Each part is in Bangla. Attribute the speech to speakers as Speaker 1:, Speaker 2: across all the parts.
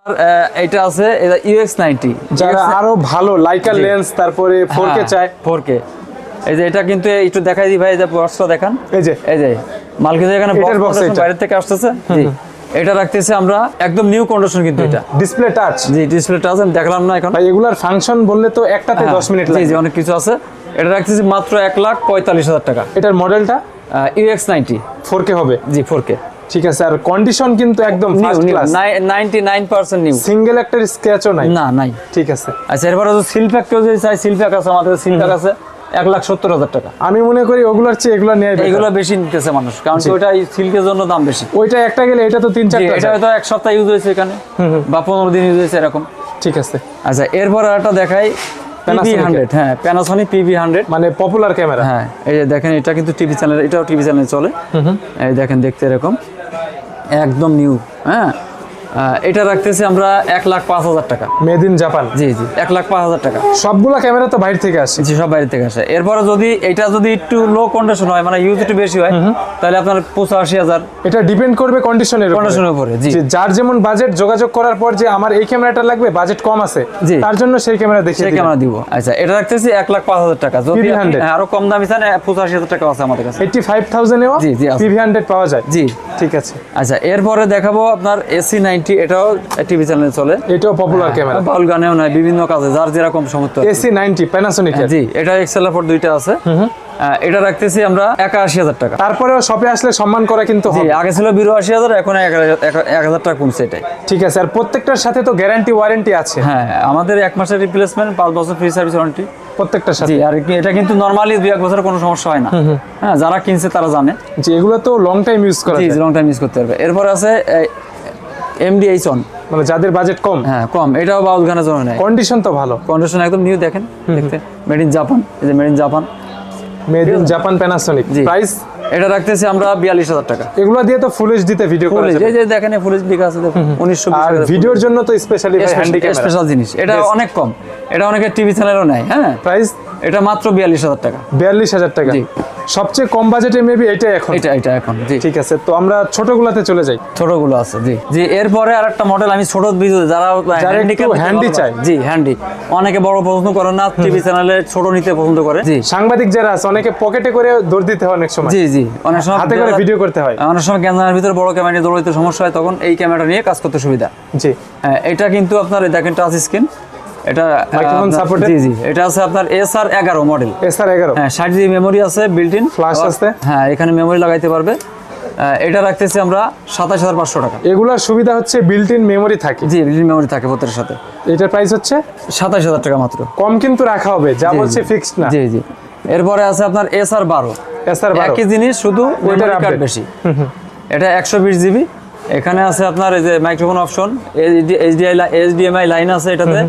Speaker 1: এটা আছে এটা UX90
Speaker 2: যারা আরো ভালো লাইকা লেন্স তারপরে 4K চায়
Speaker 1: 4K এই যে এটা কিন্তু একটু দেখাই দিই ভাই এই যে বক্সটা দেখান
Speaker 2: এই যে
Speaker 1: মাল কিন্তু এখানে বক্স বাইরে থেকে আসতেছে জি এটা রাখতেছি আমরা একদম নিউ কন্ডিশন কিন্তু এটা
Speaker 2: ডিসপ্লে টাচ
Speaker 1: জি ডিসপ্লে টাচ আমি দেখলাম না এখন
Speaker 2: ভাই এগুলার ফাংশন বললে তো একটাতে 10 মিনিট লাগে
Speaker 1: জি অনেক কিছু আছে এটা রাখতেছি মাত্র 1,45,000 টাকা
Speaker 2: এটার মডেলটা
Speaker 1: UX90
Speaker 2: 4K হবে
Speaker 1: জি 4K
Speaker 2: ঠিক আছে আর কন্ডিশন কিন্তু একদম ফার্স্ট ক্লাস
Speaker 1: 99% নিউ
Speaker 2: সিঙ্গেল একটা স্ক্র্যাচও নাই
Speaker 1: নাই
Speaker 2: ঠিক আছে
Speaker 1: আচ্ছা এরপর সিল প্যাক কেউ যদি চাই সিল প্যাক আছে আমাদের সিল প্যাক আছে 1,70,000 টাকা
Speaker 2: আমি মনে করি ওগুলোর চেয়ে এগুলো নেয়
Speaker 1: এগুলো বেশি নিতেছে মানুষ কারণ ওইটা সিল্কের জন্য দাম বেশি
Speaker 2: ওইটা একটা গেলে এটা তো 3-4টা
Speaker 1: এটা হয়তো এক সপ্তাহ ইউজ হয়েছে এখানে বা 15 দিন ইউজ হয়েছে এরকম
Speaker 2: ঠিক আছে
Speaker 1: আচ্ছা এরপর একটা দেখাই PV100 হ্যাঁ Panasonic PV100
Speaker 2: মানে পপুলার ক্যামেরা
Speaker 1: হ্যাঁ এই যে দেখেন এটা কিন্তু টিভি চ্যানেল এটাও টিভি চ্যানেলে চলে এই দেখেন দেখতে এরকম একদম নিউ হ্যাঁ এটা রাখতেছি আমরা 1,05,000 টাকা
Speaker 2: মেড ইন জাপান
Speaker 1: জি 1,05,000 টাকা
Speaker 2: সবগুলা ক্যামেরা তো বাইরে থেকে আসে
Speaker 1: জি সব বাইরে থেকে আসে এরপরে যদি এটা যদি একটু লো কন্ডিশন হয় মানে ইউজ একটু বেশি হয় তাহলে আপনার 85,000
Speaker 2: এটা ডিপেন্ড করবে কন্ডিশনের
Speaker 1: উপরে জি
Speaker 2: যার যেমন বাজেট যোগাযোগ করার পর যে আমার এই ক্যামেরাটা লাগবে বাজেট কম আছে তার জন্য সেই ক্যামেরা দেখিয়ে
Speaker 1: সেই ক্যামেরা দিব আচ্ছা এটা রাখতেছি 1,05,000 টাকা যদি আরো কম দামি চান 85,000 টাকা আছে আমাদের কাছে
Speaker 2: 85,000 এও
Speaker 1: জি
Speaker 2: PV100 পাওয়া যায়
Speaker 1: জি
Speaker 2: ঠিক আছে
Speaker 1: আচ্ছা এরপরে দেখাবো আপনার AC90 এটাও টিভি চ্যানেলে চলে
Speaker 2: এটাও পপুলার ক্যামেরা
Speaker 1: বাউল গানেও নাই বিভিন্ন কাজে যার যেরকম সমর্থ
Speaker 2: AC90 Panasonic
Speaker 1: জি এটা এক্সেলার পর দুইটা আছে এটা রাখতেছি আমরা 81,000 টাকা
Speaker 2: তারপরেও শপে আসলে সম্মান করা কিন্তু
Speaker 1: জি আগে ছিল 82,000 এখন 1,000 টাকা কমছে এটাই
Speaker 2: ঠিক আছে আর প্রত্যেকটার সাথে তো গ্যারান্টি ওয়ারেন্টি আছে
Speaker 1: হ্যাঁ আমাদের 1 মাসের রিপ্লেসমেন্ট 5 বছর ফ্রি সার্ভিস ওয়ারেন্টি
Speaker 2: প্রত্যেকটার সাথে
Speaker 1: জি আর এটা কিন্তু নরমালি 2-1 বছর কোনো সমস্যা হয় না হ্যাঁ যারা কিনছে তারা জানে
Speaker 2: যে এগুলো তো লং টাইম ইউজ করা যায়
Speaker 1: জি লং টাইম ইউজ করতে পারবে এরপর আছে MDH1
Speaker 2: মানে যাদের বাজেট কম
Speaker 1: হ্যাঁ কম এটাও বাউল গানের জন্য নেয়
Speaker 2: কন্ডিশন তো ভালো
Speaker 1: কন্ডিশন একদম নিউ দেখেন দেখতে মেড ইন জাপান এই যে made in Japan Panasonic
Speaker 2: price
Speaker 1: এটা রাখতেছি আমরা 42,000 টাকা
Speaker 2: এগুলো দিয়ে তো ফুল এইচডি তে ভিডিও করা যাবে
Speaker 1: এই যে দেখেন ফুল এইচডি আছে দেখুন 1920
Speaker 2: আর ভিডিওর জন্য তো স্পেশালি হ্যান্ডি ক্যামেরা
Speaker 1: স্পেশাল জিনিস এটা অনেক কম এটা অনেকে টিভি চ্যানেলও নেয় হ্যাঁ
Speaker 2: প্রাইস
Speaker 1: এটা মাত্র 42,000 টাকা
Speaker 2: 42,000 টাকা সবচেয়ে কম বাজেটে মেবি এটাই এখন
Speaker 1: এটা এখন জি
Speaker 2: ঠিক আছে তো আমরা ছোটগুলাতে চলে যাই
Speaker 1: ছোটগুলো আছে জি এরপরে আরেকটা মডেল আমি ছোট ভিডিও যারা
Speaker 2: হ্যান্ডি চাই
Speaker 1: জি হ্যান্ডি অনেকে বড় পছন্দ করে না টিভি চ্যানেলে ছোট নিতে পছন্দ করে জি
Speaker 2: সাংবাদিক যারা আছে অনেকে পকেটে করে দৌড় দিতে হয় অনেক সময়
Speaker 1: জি অনেক সময়
Speaker 2: হাতে করে ভিডিও করতে হয়
Speaker 1: অনেক সময় ক্যামেরার ভিতর বড় ক্যামেরা নিয়ে দৌড়াইতে সমস্যা হয় তখন এই ক্যামেরাটা নিয়ে কাজ করতে সুবিধা
Speaker 2: জি
Speaker 1: এটা কিন্তু আপনার দেখেন টাচ স্ক্রিন এটা
Speaker 2: মাইক্রোফোন সাপোর্টেড
Speaker 1: জি এটা আছে আপনার SR11 মডেল
Speaker 2: SR11
Speaker 1: হ্যাঁ 60GB মেমরি আছে বিল্ট ইন
Speaker 2: ফ্ল্যাশ আছে
Speaker 1: হ্যাঁ এখানে মেমরি লাগাইতে পারবে এটা রাখতেছি আমরা 27,500 টাকা
Speaker 2: এগুলার সুবিধা হচ্ছে বিল্ট ইন মেমরি থাকে
Speaker 1: জি বিল্ট ইন মেমরি থাকে প্রত্যেকটার সাথে
Speaker 2: এটার প্রাইস হচ্ছে
Speaker 1: 27,000 টাকা মাত্র
Speaker 2: কম কিন্তু রাখা হবে যা বলছে ফিক্সড না
Speaker 1: জি এরপরে আছে আপনার SR12
Speaker 2: একই
Speaker 1: জিনিস শুধু মেমরি কার্ড বেশি এটা 120GB এখানে আছে আপনার এই যে মাইক্রোফোন অপশন HDMI লাইন আছে এটাতে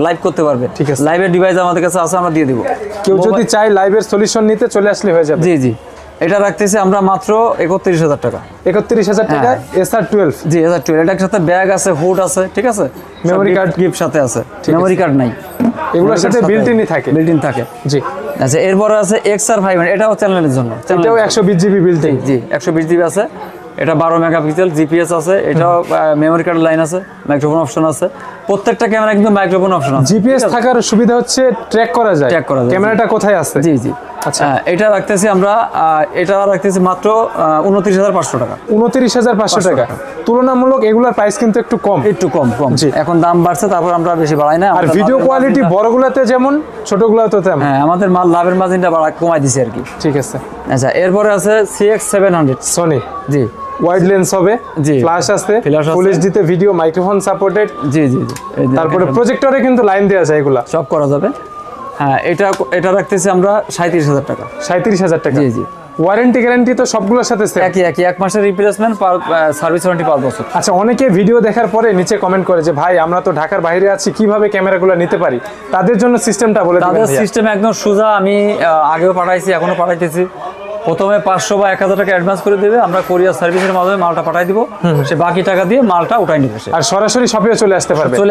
Speaker 1: লাইভ করতে পারবে
Speaker 2: ঠিক আছে
Speaker 1: লাইভের ডিভাইস আমাদের কাছে আছে আমরা দিয়ে দিব
Speaker 2: কেউ যদি চায় লাইভের সলিউশন নিতে চলে আসলে হয়ে যাবে
Speaker 1: জি এটা রাখতেছি আমরা মাত্র 31,000 টাকা
Speaker 2: 31,000 টাকা SR12
Speaker 1: জি SR12 এটার সাথে ব্যাগ আছে হুড আছে ঠিক আছে
Speaker 2: মেমরি কার্ড
Speaker 1: গিফট সাথে আছে মেমরি কার্ড নাই
Speaker 2: এগুলোর সাথে বিল্ট ইন থাকে
Speaker 1: জি আচ্ছা এরপর আছে XR5 এটাও চ্যানেলের জন্য
Speaker 2: এটাও 120GB built in
Speaker 1: G 120GB আছে এটা 12 মেগাপিক্সেল জিপিএস আছে এটাও মেমরি কার্ড লাইন আছে মাইক্রোফোন অপশন আছে প্রত্যেকটা ক্যামেরা কিন্তু মাইক্রোফোন অপশন আছে
Speaker 2: জিপিএস থাকার সুবিধা হচ্ছে ট্র্যাক করা যায় ক্যামেরাটা কোথায় আছে
Speaker 1: জি আচ্ছা এটা রাখতেছি আমরা এটা রাখতেছি মাত্র 29,500 টাকা
Speaker 2: 29,500 টাকা তুলনামূলক এগুলার প্রাইস কিন্তু একটু কম
Speaker 1: জি এখন দাম বাড়ছে তারপর আমরা বেশি বাড়াই না
Speaker 2: আর ভিডিও কোয়ালিটি বড়গুলাতে যেমন ছোটগুলাতে তেমন
Speaker 1: হ্যাঁ আমাদের মাল লাভের মার্জিনটা কমাই দিছি আর কি
Speaker 2: ঠিক আছে
Speaker 1: আচ্ছা এরপরে আছে CX700
Speaker 2: সনি
Speaker 1: জি
Speaker 2: ওয়াইড লেন্স হবে ফ্ল্যাশ আছে ফুল এইচডি তে ভিডিও মাইক্রোফোন সাপোর্টেড
Speaker 1: জি
Speaker 2: তারপরে প্রজেক্টরে কিন্তু লাইন দেওয়া যায় এগুলা
Speaker 1: সব করা যাবে হ্যাঁ এটা রাখতেছি আমরা 37,000 টাকা
Speaker 2: 37,000 টাকা
Speaker 1: জি
Speaker 2: ওয়ারেন্টি গ্যারান্টি তো সবগুলোর সাথে সেম
Speaker 1: একই 1 মাসের রিপ্লেসমেন্ট সার্ভিস ওয়ারেন্টি 5 বছর
Speaker 2: আচ্ছা অনেকে ভিডিও দেখার পরে নিচে কমেন্ট করে যে ভাই আমরা তো ঢাকার বাইরে আছি কিভাবে ক্যামেরাগুলো নিতে পারি তাদের জন্য সিস্টেমটা বলে দিবেন
Speaker 1: তাদের সিস্টেম একদম সোজা আমি আগেও পাঠাইছি এখনো পাঠাইতেছি প্রথমে 500 বা 1000 টাকা অ্যাডভান্স করে দেবে আমরা কুরিয়ার সার্ভিসের মাধ্যমে মালটা পাঠাই দিব সে বাকি টাকা দিয়ে মালটা উঠাই নিবে
Speaker 2: আর সরাসরি শপে চলে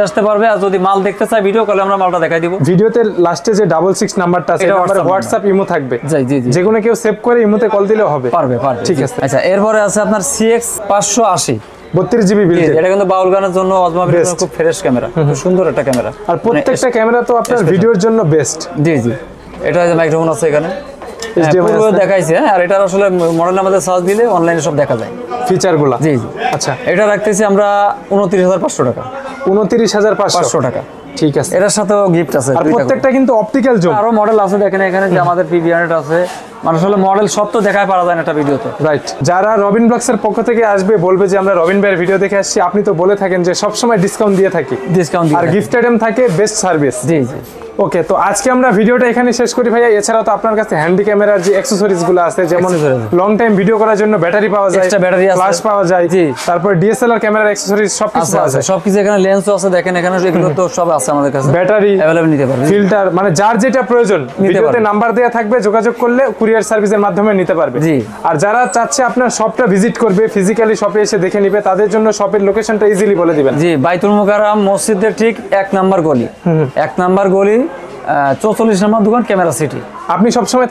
Speaker 2: আসতে পারবে
Speaker 1: আর যদি মাল দেখতে চায় ভিডিও কলে আমরা মালটা দেখাই দিব
Speaker 2: ভিডিওতে লাস্টে যে 66 নাম্বারটা আছে এটা আমাদের হোয়াটসঅ্যাপ ইমো থাকবে
Speaker 1: জি
Speaker 2: যে কোনো কেউ সেভ করে ইমোতে কল দিলেও হবে
Speaker 1: পারবে
Speaker 2: ঠিক আছে
Speaker 1: আচ্ছা এরপরে আছে আপনার CX580
Speaker 2: 32 জিবি বিল্ড
Speaker 1: এটা কিন্তু বাউল গানের জন্য অজমা ভিডিওর জন্য খুব ফ্রেশ ক্যামেরা, খুব সুন্দর একটা ক্যামেরা।
Speaker 2: আর প্রত্যেকটা ক্যামেরা তো আপনার ভিডিওর জন্য বেস্ট।
Speaker 1: জি জি, এটা যে মাইক্রোফোন আছে এখানে পুরো দেখাইছে। আর এটা আসলে মডেল আমাদের সার্চ দিলে অনলাইনে সব দেখা যায়
Speaker 2: ফিচারগুলো।
Speaker 1: জি জি।
Speaker 2: আচ্ছা,
Speaker 1: এটা রাখতেছি আমরা 29,500 টাকা।
Speaker 2: 29,500
Speaker 1: টাকা,
Speaker 2: ঠিক আছে।
Speaker 1: এটার সাথেও গিফট আছে।
Speaker 2: আর প্রত্যেকটা কিন্তু অপটিক্যাল জুম।
Speaker 1: আরো মডেল আছে দেখেন এখানে, যে আমাদের PV100 আছে। মানুষ হলে মডেল সব তো দেখায় পারা যায় না একটা ভিডিওতে।
Speaker 2: রাইট, যারা রবিন ব্লগস এর পক্ষ থেকে আসবে বলবে যে আমরা রবিন ভাইয়ের ভিডিও দেখে আসছি, আপনি তো বলে থাকেন যে সব সময় ডিসকাউন্ট দিয়ে থাকি,
Speaker 1: ডিসকাউন্ট
Speaker 2: আর গিফট আইটেম থাকে, বেস্ট সার্ভিস।
Speaker 1: জি জি।
Speaker 2: ওকে, তো আজকে আমরা ভিডিওটা এখানে শেষ করি ভাইয়া। এছাড়াও তো আপনার কাছে হ্যান্ডি ক্যামেরার যে অ্যাকসেসরিজ গুলো আছে, যেমন লং টাইম ভিডিও করার জন্য ব্যাটারি পাওয়া যায়,
Speaker 1: এক্সট্রা ব্যাটারি আছে,
Speaker 2: ফ্ল্যাশ পাওয়া যায়,
Speaker 1: জি।
Speaker 2: তারপর DSLR ক্যামেরার অ্যাকসেসরিজ সবকিছু পাওয়া যায়,
Speaker 1: সবকিছু এখানে, লেন্সও আছে দেখেন এখানে, এগুলো তো সব আছে আমাদের কাছে,
Speaker 2: ব্যাটারি
Speaker 1: अवेलेबल নিতে পারবে,
Speaker 2: ফিল্টার, মানে যার যেটা প্রয়োজন ভিডিওতে নাম্বার দেয়া থাকবে, যোগাযোগ করলে কুরিয়ার সার্ভিসের মাধ্যমে নিতে পারবে।
Speaker 1: জি।
Speaker 2: আর যারা চাচ্ছে আপনার শপটা ভিজিট করবে, ফিজিক্যালি শপে এসে দেখে নিবে, তাদের জন্য শপের লোকেশনটা ইজিলি বলে দিবেন।
Speaker 1: জি, বাইতুল মুকাররম মসজিদের ঠিক 1 নাম্বার গলি, 1 নাম্বার গলি, 44 নম্বর দোকান, ক্যামেরা সিটি।
Speaker 2: আপনি সবসময়